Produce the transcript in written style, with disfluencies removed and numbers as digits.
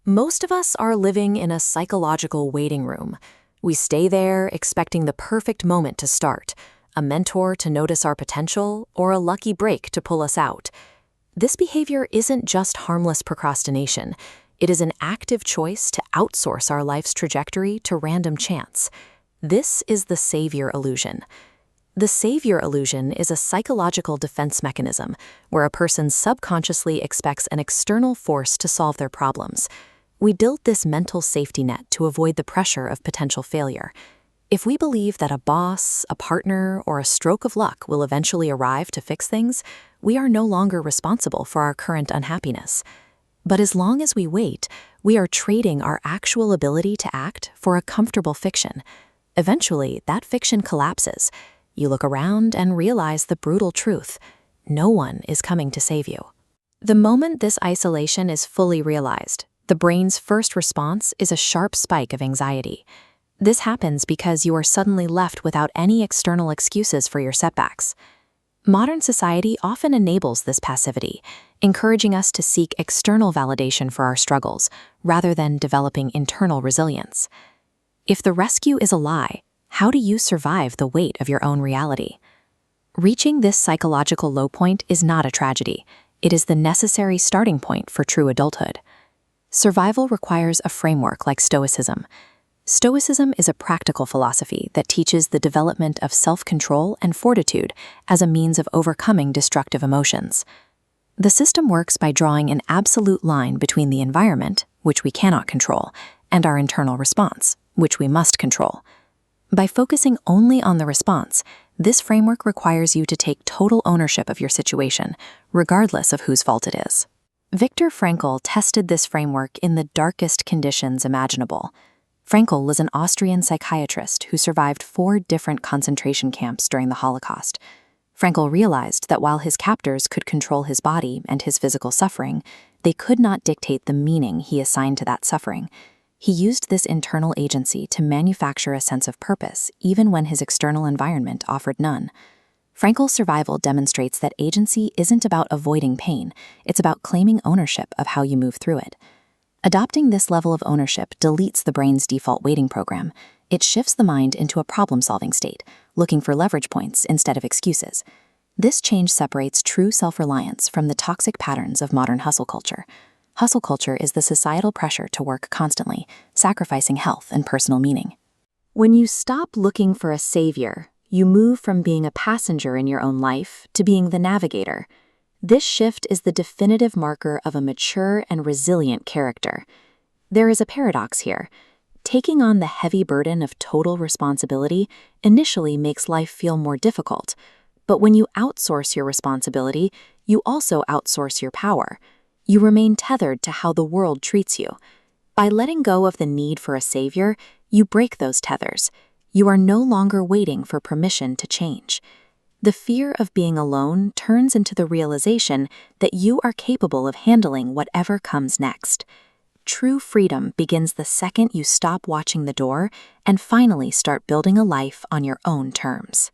Most of us are living in a psychological waiting room. We stay there expecting the perfect moment to start, a mentor to notice our potential, or a lucky break to pull us out. This behavior isn't just harmless procrastination. It is an active choice to outsource our life's trajectory to random chance. This is the savior illusion. The savior illusion is a psychological defense mechanism where a person subconsciously expects an external force to solve their problems. We build this mental safety net to avoid the pressure of potential failure. If we believe that a boss, a partner, or a stroke of luck will eventually arrive to fix things, we are no longer responsible for our current unhappiness. But as long as we wait, we are trading our actual ability to act for a comfortable fiction. Eventually, that fiction collapses. You look around and realize the brutal truth. No one is coming to save you. The moment this isolation is fully realized, the brain's first response is a sharp spike of anxiety. This happens because you are suddenly left without any external excuses for your setbacks. Modern society often enables this passivity, encouraging us to seek external validation for our struggles, rather than developing internal resilience. If the rescue is a lie, how do you survive the weight of your own reality? Reaching this psychological low point is not a tragedy. It is the necessary starting point for true adulthood. Survival requires a framework like Stoicism. Stoicism is a practical philosophy that teaches the development of self-control and fortitude as a means of overcoming destructive emotions. The system works by drawing an absolute line between the environment, which we cannot control, and our internal response, which we must control. By focusing only on the response, this framework requires you to take total ownership of your situation, regardless of whose fault it is. Viktor Frankl tested this framework in the darkest conditions imaginable. Frankl was an Austrian psychiatrist who survived 4 different concentration camps during the Holocaust. Frankl realized that while his captors could control his body and his physical suffering, they could not dictate the meaning he assigned to that suffering. He used this internal agency to manufacture a sense of purpose, even when his external environment offered none. Frankl's survival demonstrates that agency isn't about avoiding pain, it's about claiming ownership of how you move through it. Adopting this level of ownership deletes the brain's default waiting program. It shifts the mind into a problem-solving state, looking for leverage points instead of excuses. This change separates true self-reliance from the toxic patterns of modern hustle culture. Hustle culture is the societal pressure to work constantly, sacrificing health and personal meaning. When you stop looking for a savior, you move from being a passenger in your own life to being the navigator. This shift is the definitive marker of a mature and resilient character. There is a paradox here. Taking on the heavy burden of total responsibility initially makes life feel more difficult, but when you outsource your responsibility, you also outsource your power. You remain tethered to how the world treats you. By letting go of the need for a savior, you break those tethers. You are no longer waiting for permission to change. The fear of being alone turns into the realization that you are capable of handling whatever comes next. True freedom begins the second you stop watching the door and finally start building a life on your own terms.